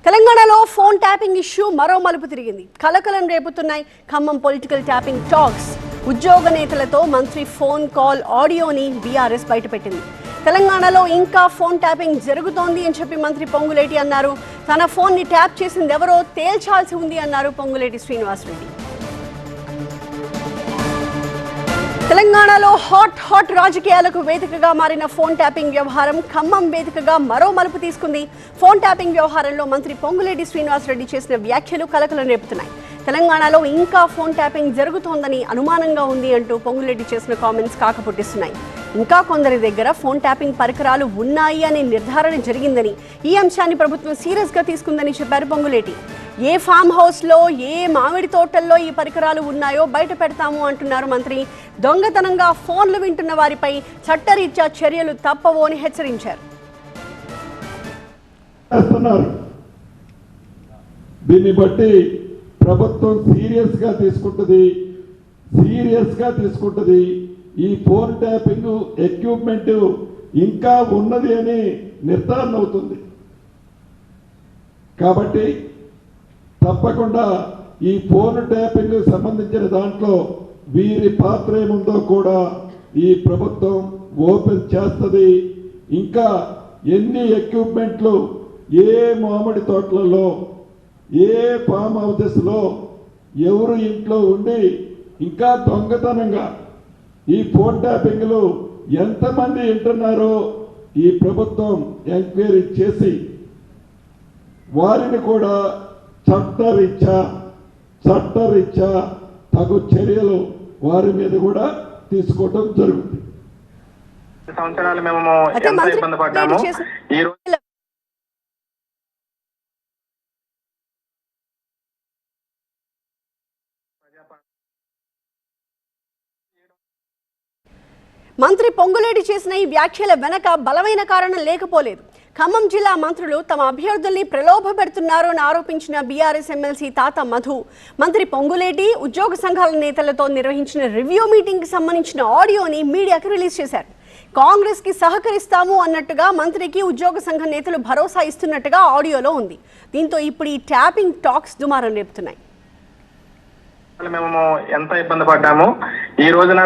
తెలంగాణలో phone tapping issue మరో మలుపు తిరిగింది. కలకలం రేపుతున్నాయి ఖమ్మం పొలిటికల్ ట్యాపింగ్ టాక్స్. ఉద్యోగ నేతలతో మంత్రి ఫోన్ కాల్ ఆడియోని బీఆర్ఎస్ బయటపెట్టింది. తెలంగాణలో ఇంకా ఫోన్ ట్యాపింగ్ జరుగుతోంది అని చెప్పి మంత్రి పొంగులేటి అన్నారు. తన ఫోన్ని ట్యాప్ చేసింది ఎవరో తేల్చాల్సి ఉంది అన్నారు పొంగులేటి శ్రీనివాసరెడ్డి. తెలంగాణలో హాట్ రాజకీయాలకు వేదికగా మారిన ఫోన్ ట్యాపింగ్ వ్యవహారం ఖమ్మం వేదికగా మరో మలుపు తీసుకుంది. ఫోన్ ట్యాపింగ్ వ్యవహారంలో మంత్రి పొంగులేటి శ్రీనివాసరెడ్డి చేసిన వ్యాఖ్యలు కలకలం రేపుతున్నాయి. తెలంగాణలో ఇంకా ఫోన్ ట్యాపింగ్ జరుగుతోందని అనుమానంగా ఉంది అంటూ పొంగులేటి చేసిన కామెంట్స్ కాకపుట్టిస్తున్నాయి. ఇంకా కొందరి దగ్గర ఫోన్ ట్యాపింగ్ పరికరాలు ఉన్నాయి అనే నిర్ధారణ జరిగిందని, ఈ అంశాన్ని ప్రభుత్వం సీరియస్గా తీసుకుందని చెప్పారు పొంగులేటి. ఏ ఫామ్ హౌస్లో, ఏ మామిడి తోటల్లో ఈ పరికరాలు ఉన్నాయో బయట పెడతాము అంటున్నారు మంత్రి. దొంగతనంగా ఫోన్లు వింటున్న వారిపై చట్టరీత్యా చర్యలు తప్పవు అని హెచ్చరించారు. దీన్ని బట్టి ప్రభుత్వం సీరియస్గా తీసుకుంటుంది. ఈ ఫోన్ ట్యాపింగ్ ఎక్విప్మెంట్ ఇంకా ఉన్నది అని నిర్ధారణ అవుతుంది. కాబట్టి తప్పకుండా ఈ ఫోన్ ట్యాపింగ్ సంబంధించిన దాంట్లో వీరి పాత్ర ఏముందో కూడా ఈ ప్రభుత్వం ఓపెన్ చేస్తుంది. ఇంకా ఎన్ని ఎక్విప్మెంట్లు ఏ మామిడి తోటలలో, ఏ ఫామ్ హౌసెస్లో, ఎవరు ఇంట్లో ఉండి ఇంకా దొంగతనంగా ఈ ఫోన్ ట్యాపింగ్లు ఎంతమంది వింటున్నారో ఈ ప్రభుత్వం ఎంక్వైరీ చేసి వారిని కూడా చట్టరీత్యా తగు చర్యలు వారి మీద కూడా తీసుకోవడం జరుగుతుంది. సంవత్సరాలు మేము ఎంత ఇబ్బంది పడ్డాము. ఈ రోజు మంత్రి పొంగులేటి చేసిన ఈ వ్యాఖ్యల వెనక బలమైన కారణం లేకపోలేదు. ఖమ్మం జిల్లా మంత్రులు తమ అభ్యర్థుల్ని ప్రలోభ పెడుతున్నారు అని ఆరోపించిన బీఆర్ఎస్ ఎమ్మెల్సీ తాత మధు మంత్రి పొంగులేటి ఉద్యోగ సంఘాల నేతలతో నిర్వహించిన రివ్యూ మీటింగ్కి సంబంధించిన ఆడియోని మీడియాకు రిలీజ్ చేశారు. కాంగ్రెస్ కి సహకరిస్తాము అన్నట్టుగా మంత్రికి ఉద్యోగ సంఘ నేతలు భరోసా ఇస్తున్నట్టుగా ఆడియోలో ఉంది. దీంతో ఇప్పుడు ఈ ట్యాపింగ్ టాక్స్ దుమారం రేపుతున్నాయి. మేము ఎంత ఇబ్బంది పడ్డాము. ఈ రోజున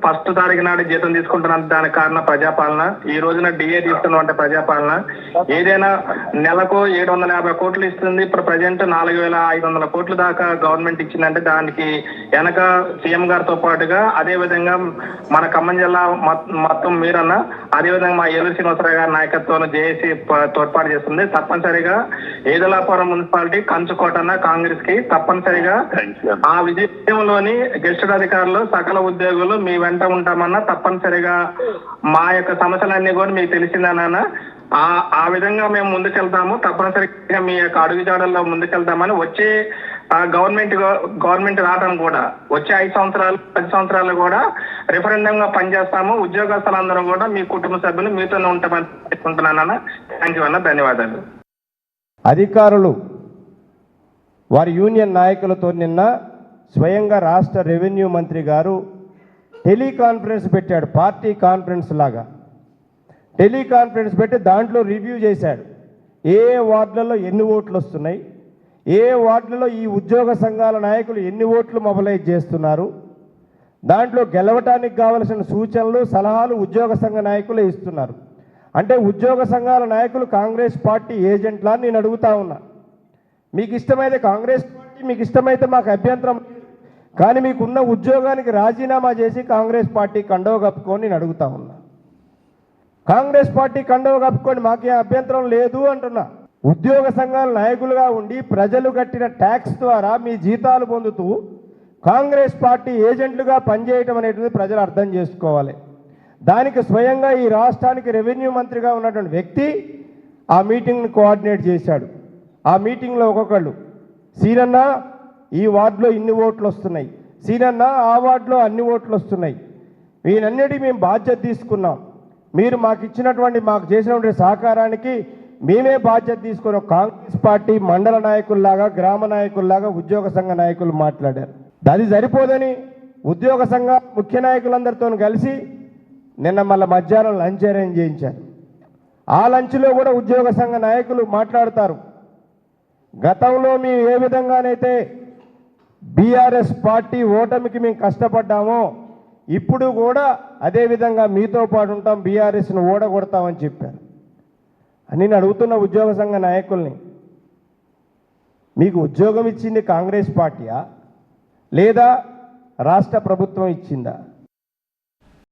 ఫస్ట్ తారీఖు నాడు జీతం తీసుకుంటున్నాం, దానికి కారణం ప్రజాపాలన. ఈ రోజున డిఏ తీసుకున్నాం అంటే ప్రజాపాలన. ఏదైనా నెలకు 750 కోట్లు ఇస్తుంది. ఇప్పుడు ప్రజెంట్ 4500 కోట్ల దాకా గవర్నమెంట్ ఇచ్చిందంటే దానికి వెనక సీఎం గారితో పాటుగా అదే విధంగా మన ఖమ్మం జిల్లా మొత్తం మీరన్న అదే విధంగా మా ఏలూరు శ్రీనివాసరావు గారి నాయకత్వంలో జేఏసీ తోడ్పాటు చేస్తుంది. తప్పనిసరిగా ఏదలాపురం మున్సిపాలిటీ కంచుకోటన్న కాంగ్రెస్ కి తప్పనిసరిగా ఆ విజయంలోని గెస్టెడ్ అధికారులు సకల ఉద్యోగులు మీ వెంట ఉంటామన్నా తప్పనిసరిగా మా యొక్క సమస్యలన్నీ కూడా మీకు తెలిసిందన్న ఆ విధంగా మేము ముందుకెళ్తాము. తప్పనిసరిగా మీ యొక్క అడుగుజాడల్లో ముందుకెళ్తామని వచ్చే గవర్నమెంట్ రావడం కూడా వచ్చే 10 సంవత్సరాలు కూడా రిఫరెండం గా పనిచేస్తాము. ఉద్యోగస్తులందరూ కూడా మీ కుటుంబ సభ్యులు మీతోనే ఉంటామని చెప్పుకుంటున్నానన్న. థ్యాంక్ యూ అన్న, ధన్యవాదాలు. అధికారులు వారి యూనియన్ నాయకులతో నిన్న స్వయంగా రాష్ట్ర రెవెన్యూ మంత్రి గారు టెలికాన్ఫరెన్స్ పెట్టాడు. పార్టీ కాన్ఫరెన్స్ లాగా టెలికాన్ఫరెన్స్ పెట్టి దాంట్లో రివ్యూ చేశాడు. ఏ వార్డులలో ఎన్ని ఓట్లు వస్తున్నాయి, ఏ వార్డులలో ఈ ఉద్యోగ సంఘాల నాయకులు ఎన్ని ఓట్లు మొబలైజ్ చేస్తున్నారు, దాంట్లో గెలవటానికి కావలసిన సూచనలు సలహాలు ఉద్యోగ సంఘ నాయకులే ఇస్తున్నారు. అంటే ఉద్యోగ సంఘాల నాయకులు కాంగ్రెస్ పార్టీ ఏజెంట్లా నేను అడుగుతా ఉన్నా. మీకు ఇష్టమైతే కాంగ్రెస్ పార్టీ, మీకు ఇష్టమైతే మాకు అభ్యంతరం, కానీ మీకున్న ఉద్యోగానికి రాజీనామా చేసి కాంగ్రెస్ పార్టీ కండవ కప్పుకొని నేను అడుగుతా ఉన్నా. కాంగ్రెస్ పార్టీ కండవ కప్పుకొని మాకే అభ్యంతరం లేదు అంటున్నా. ఉద్యోగ సంఘాల నాయకులుగా ఉండి ప్రజలు కట్టిన ట్యాక్స్ ద్వారా మీ జీతాలు పొందుతూ కాంగ్రెస్ పార్టీ ఏజెంట్లుగా పనిచేయటం అనేటువంటి ప్రజలు అర్థం చేసుకోవాలి. దానికి స్వయంగా ఈ రాష్ట్రానికి రెవెన్యూ మంత్రిగా ఉన్నటువంటి వ్యక్తి ఆ మీటింగ్ని కోఆర్డినేట్ చేశాడు. ఆ మీటింగ్లో ఒక్కొక్కళ్ళు సీనన్న ఈ వార్డులో ఇన్ని ఓట్లు వస్తున్నాయి, సీనన్న ఆ వార్డులో అన్ని ఓట్లు వస్తున్నాయి, వీనన్నిటికీ మేము బాధ్యత తీసుకున్నాం, మీరు మాకు ఇచ్చినటువంటి మాకు చేసినటువంటి సహకారానికి మేమే బాధ్యత తీసుకున్నాం. కాంగ్రెస్ పార్టీ మండల నాయకుల్లాగా, గ్రామ నాయకుల్లాగా ఉద్యోగ సంఘ నాయకులు మాట్లాడారు. అది సరిపోదని ఉద్యోగ సంఘ ముఖ్య నాయకులందరితో కలిసి నిన్న మళ్ళీ మధ్యాహ్నం లంచ్ అరేంజ్ చేయించారు. ఆ లంచ్లో కూడా ఉద్యోగ సంఘ నాయకులు మాట్లాడతారు. గతంలో మేము ఏ విధంగానైతే బీఆర్ఎస్ పార్టీ ఓటమికి మేము కష్టపడ్డామో ఇప్పుడు కూడా అదే విధంగా మీతో పాటు ఉంటాం, బీఆర్ఎస్ను ఓడగొడతామని చెప్పారు. అని నేను అడుగుతున్న ఉద్యోగ సంఘ నాయకుల్ని, మీకు ఉద్యోగం ఇచ్చింది కాంగ్రెస్ పార్టీయా లేదా రాష్ట్ర ప్రభుత్వం ఇచ్చిందా?